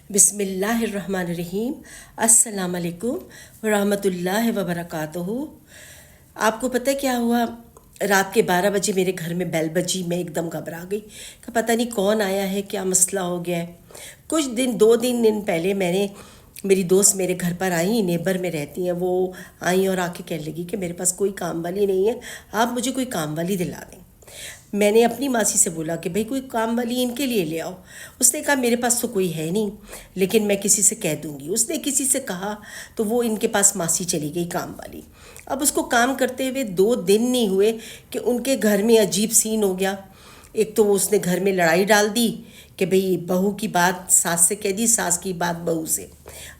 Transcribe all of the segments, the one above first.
بسم اللہ الرحمن الرحیم۔ السلام علیکم ورحمۃ اللہ وبرکاتہ۔ آپ کو پتہ کیا ہوا؟ رات کے 12 بجے میرے گھر میں بیل بجی، میں ایک دم گھبرا گئی کہ پتہ نہیں کون آیا ہے، کیا مسئلہ ہو گیا ہے۔ کچھ دن 2 دن پہلے میری دوست میرے گھر پر آئیں، نیبر میں رہتی ہیں، وہ آئیں اور آ کے کہنے لگی کہ میرے پاس کوئی کام والی نہیں ہے، آپ مجھے کوئی کام والی دلا دیں۔ میں نے اپنی ماسی سے بولا کہ بھئی کوئی کام والی ان کے لیے لے آؤ۔ اس نے کہا میرے پاس تو کوئی ہے نہیں، لیکن میں کسی سے کہہ دوں گی۔ اس نے کسی سے کہا تو وہ ان کے پاس ماسی چلی گئی کام والی۔ اب اس کو کام کرتے ہوئے 2 دن نہیں ہوئے کہ ان کے گھر میں عجیب سین ہو گیا۔ ایک تو اس نے گھر میں لڑائی ڈال دی کہ بھئی بہو کی بات ساس سے کہہ دی، ساس کی بات بہو سے۔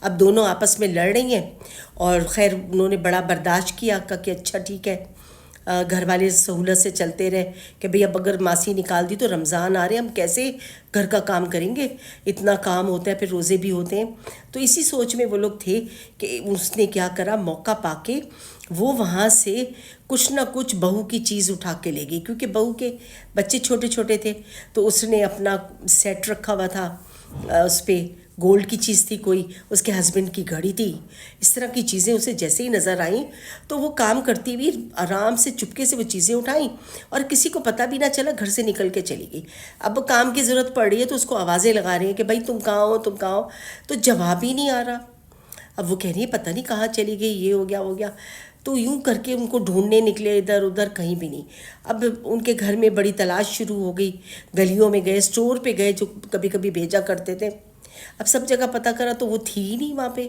اب دونوں آپس میں لڑ رہی ہیں، اور خیر انہوں نے بڑا برداشت کیا، کہا کہ اچھا ٹھیک ہے، گھر والے سہولت سے چلتے رہے کہ بھئی اب اگر ماسی نکال دی تو رمضان آ رہے ہیں، ہم کیسے گھر کا کام کریں گے، اتنا کام ہوتا ہے، پھر روزے بھی ہوتے ہیں۔ تو اسی سوچ میں وہ لوگ تھے کہ اس نے کیا کرا، موقع پا کے وہ وہاں سے کچھ نہ کچھ بہو کی چیز اٹھا کے لے گئی، کیونکہ بہو کے بچے چھوٹے چھوٹے تھے، تو اس نے اپنا سیٹ رکھا ہوا تھا، اس پہ گولڈ کی چیز تھی، کوئی اس کے ہسبینڈ کی گھڑی تھی، اس طرح کی چیزیں اسے جیسے ہی نظر آئیں تو وہ کام کرتی ہوئی آرام سے چپکے سے وہ چیزیں اٹھائیں، اور کسی کو پتہ بھی نہ چلا، گھر سے نکل کے چلی گئی۔ اب کام کی ضرورت پڑ رہی ہے تو اس کو آوازیں لگا رہے ہیں کہ بھائی تم کہاں ہو، تم کہاں ہو، تو جواب ہی نہیں آ رہا۔ اب وہ کہہ رہی ہے پتہ نہیں کہاں چلی گئی، یہ ہو گیا وہ گیا۔ تو یوں کر کے ان کو ڈھونڈنے نکلے، ادھر ادھر کہیں بھی نہیں۔ اب ان کے گھر میں بڑی تلاش شروع ہو گئی، گلیوں میں گئے، اسٹور پہ گئے جو کبھی کبھی بھیجا کرتے تھے، اب سب جگہ پتہ کرا تو وہ تھی ہی نہیں وہاں پہ۔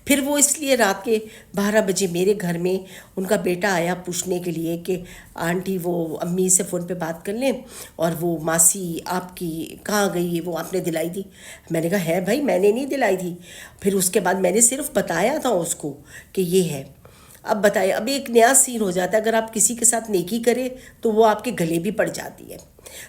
پھر وہ اس لیے رات کے 12 بجے میرے گھر میں ان کا بیٹا آیا پوچھنے کے لیے کہ آنٹی وہ امی سے فون پہ بات کر لیں، اور وہ ماسی آپ کی کہاں گئی، وہ آپ نے دلائی تھی۔ میں نے کہا ہے بھائی میں نے نہیں دلائی تھی۔ پھر اس کے بعد میں نے صرف بتایا تھا اس کو کہ یہ ہے۔ اب بتائیں، اب ایک نیا سین ہو جاتا ہے، اگر آپ کسی کے ساتھ نیکی کریں تو وہ آپ کے گلے بھی پڑ جاتی ہے۔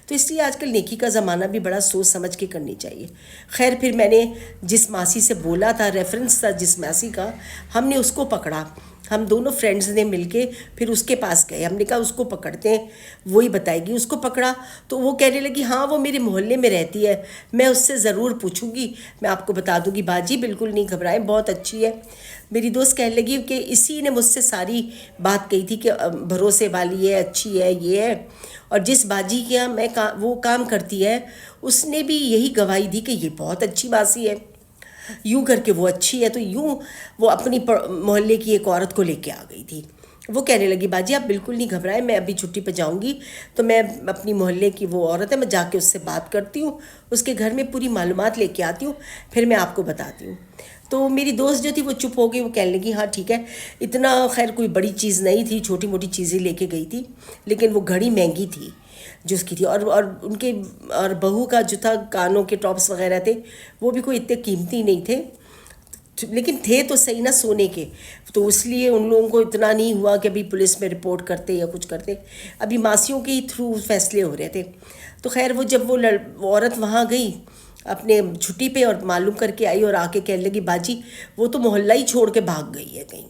تو اس لیے آج کل نیکی کا زمانہ بھی بڑا سوچ سمجھ کے کرنی چاہیے۔ خیر پھر میں نے جس ماسی سے بولا تھا، ریفرنس تھا جس ماسی کا، ہم نے اس کو پکڑا، ہم دونوں فرینڈز نے مل کے پھر اس کے پاس گئے، ہم نے کہا اس کو پکڑتے ہیں، وہی بتائے گی۔ اس کو پکڑا تو وہ کہنے لگی ہاں وہ میرے محلے میں رہتی ہے، میں اس سے ضرور پوچھوں گی، میں آپ کو بتا دوں گی۔ باجی بالکل نہیں گھبرائیں، بہت اچھی ہے۔ میری دوست کہنے لگی کہ اسی نے مجھ سے ساری بات کہی تھی کہ بھروسے والی ہے، اچھی ہے، یہ ہے، اور جس باجی کے یہاں وہ کام کرتی ہے اس نے بھی یہی گواہی دی کہ یہ بہت اچھی باسی ہے، یوں کر کے وہ اچھی ہے۔ تو یوں وہ اپنی محلے کی ایک عورت کو لے کے آ گئی تھی۔ وہ کہنے لگی باجی آپ بالکل نہیں گھبرائیں، میں ابھی چھٹی پہ جاؤں گی تو میں اپنی محلے کی وہ عورت ہے، میں جا کے اس سے بات کرتی ہوں، اس کے گھر میں پوری معلومات لے کے آتی ہوں، پھر میں آپ کو بتاتی ہوں۔ تو میری دوست جو تھی وہ چپ ہو گئی، وہ کہنے لگی ہاں ٹھیک ہے، اتنا خیر کوئی بڑی چیز نہیں تھی، چھوٹی موٹی چیزیں لے کے گئی تھی، لیکن وہ گھڑی مہنگی تھی جو اس کی تھی، اور ان کے اور بہو کا جو تھا کانوں کے ٹاپس وغیرہ تھے، وہ بھی کوئی اتنے قیمتی نہیں تھے، لیکن تھے تو صحیح نا سونے کے۔ تو اس لیے ان لوگوں کو اتنا نہیں ہوا کہ ابھی پولیس میں رپورٹ کرتے یا کچھ کرتے، ابھی ماسیوں کے ہی تھرو فیصلے ہو رہے تھے۔ تو خیر وہ جب وہ عورت وہاں گئی اپنے چھٹی پہ اور معلوم کر کے آئی، اور آ کے کہنے لگی باجی وہ تو محلہ ہی چھوڑ کے بھاگ گئی ہے کہیں۔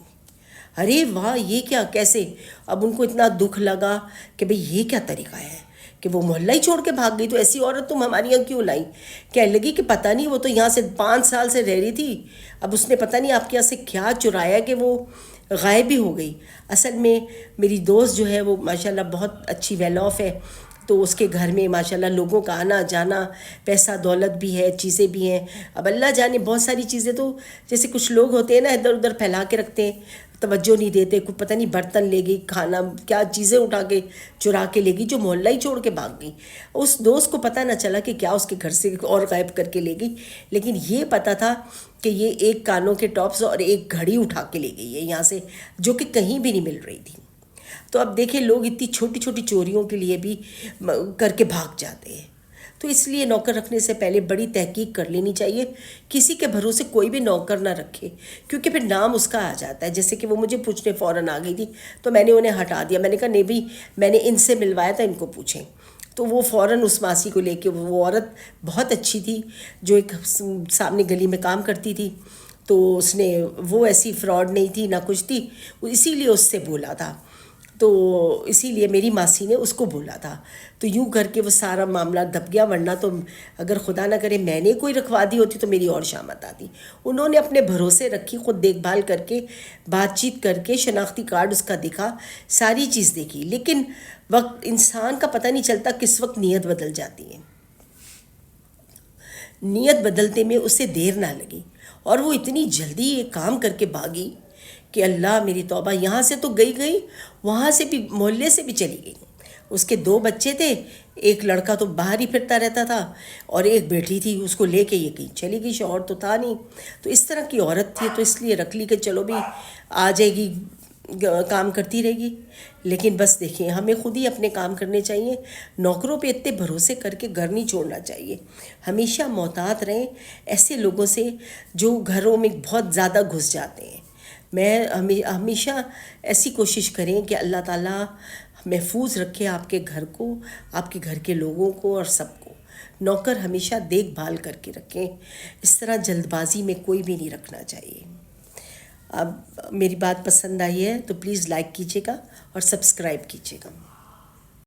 ارے واہ، یہ کیا، کیسے؟ اب ان کو اتنا دکھ لگا کہ بھئی یہ کیا طریقہ ہے کہ وہ محلہ ہی چھوڑ کے بھاگ گئی، تو ایسی عورت تم ہمارے یہاں کیوں لائی؟ کہنے لگی کہ پتہ نہیں، وہ تو یہاں سے 5 سال سے رہ رہی تھی، اب اس نے پتہ نہیں آپ کے یہاں سے کیا چرایا کہ وہ غائب ہی ہو گئی۔ اصل میں میری دوست جو ہے وہ ماشاءاللہ بہت اچھی ویل آف ہے، تو اس کے گھر میں ماشاءاللہ لوگوں کا آنا جانا، پیسہ دولت بھی ہے، چیزیں بھی ہیں۔ اب اللہ جانے بہت ساری چیزیں تو جیسے کچھ لوگ ہوتے ہیں نا ادھر ادھر پھیلا کے رکھتے ہیں، توجہ نہیں دیتے، کوئی پتہ نہیں برتن لے گئی، کھانا کیا چیزیں اٹھا کے چرا کے لے گئی جو محلہ ہی چھوڑ کے بھاگ گئی۔ اس دوست کو پتہ نہ چلا کہ کیا اس کے گھر سے اور غائب کر کے لے گئی، لیکن یہ پتہ تھا کہ یہ ایک کانوں کے ٹاپس اور ایک گھڑی اٹھا کے لے گئی ہے یہاں سے، جو کہ کہیں بھی نہیں مل رہی تھی۔ تو اب دیکھیں لوگ اتنی چھوٹی چھوٹی چوریوں کے لیے بھی کر کے بھاگ جاتے ہیں۔ تو اس لیے نوکر رکھنے سے پہلے بڑی تحقیق کر لینی چاہیے، کسی کے بھروسے کوئی بھی نوکر نہ رکھے، کیونکہ پھر نام اس کا آ جاتا ہے۔ جیسے کہ وہ مجھے پوچھنے فوراً آ گئی تھی تو میں نے انہیں ہٹا دیا، میں نے کہا نہیں بھی میں نے ان سے ملوایا تھا، ان کو پوچھیں۔ تو وہ فوراً اس ماسی کو لے کے، وہ عورت بہت اچھی تھی جو ایک سامنے گلی میں کام کرتی تھی، تو اس نے وہ ایسی فراڈ نہیں تھی نہ کچھ تھی، اسی لیے اس سے بولا تھا۔ تو اسی لیے میری ماسی نے اس کو بولا تھا، تو یوں کر کے وہ سارا معاملہ دب گیا، ورنہ تو اگر خدا نہ کرے میں نے کوئی رکھوا دی ہوتی تو میری اور شامت آتی۔ انہوں نے اپنے بھروسے رکھی، خود دیکھ بھال کر کے، بات چیت کر کے، شناختی کارڈ اس کا دکھا، ساری چیز دیکھی، لیکن وقت انسان کا پتہ نہیں چلتا کس وقت نیت بدل جاتی ہے۔ نیت بدلتے میں اسے دیر نہ لگی اور وہ اتنی جلدی یہ کام کر کے بھاگی کہ اللہ میری توبہ، یہاں سے تو گئی وہاں سے بھی، محلے سے بھی چلی گئی۔ اس کے 2 بچے تھے، ایک لڑکا تو باہر ہی پھرتا رہتا تھا اور ایک بیٹی تھی، اس کو لے کے یہ کہیں چلی گئی، شوہر تو تھا نہیں، تو اس طرح کی عورت تھی، تو اس لیے رکھ لی کہ چلو بھی آ جائے گی، کام کرتی رہے گی۔ لیکن بس دیکھیں، ہمیں خود ہی اپنے کام کرنے چاہیے، نوکروں پہ اتنے بھروسے کر کے گھر نہیں چھوڑنا چاہیے۔ ہمیشہ محتاط رہیں ایسے لوگوں سے جو گھروں میں بہت زیادہ گھس جاتے ہیں۔ ہمیشہ ایسی کوشش کریں کہ اللہ تعالیٰ محفوظ رکھے آپ کے گھر کو، آپ کے گھر کے لوگوں کو اور سب کو۔ نوکر ہمیشہ دیکھ بھال کر کے رکھیں، اس طرح جلد بازی میں کوئی بھی نہیں رکھنا چاہیے۔ اب میری بات پسند آئی ہے تو پلیز لائک کیجیے گا اور سبسکرائب کیجیے گا۔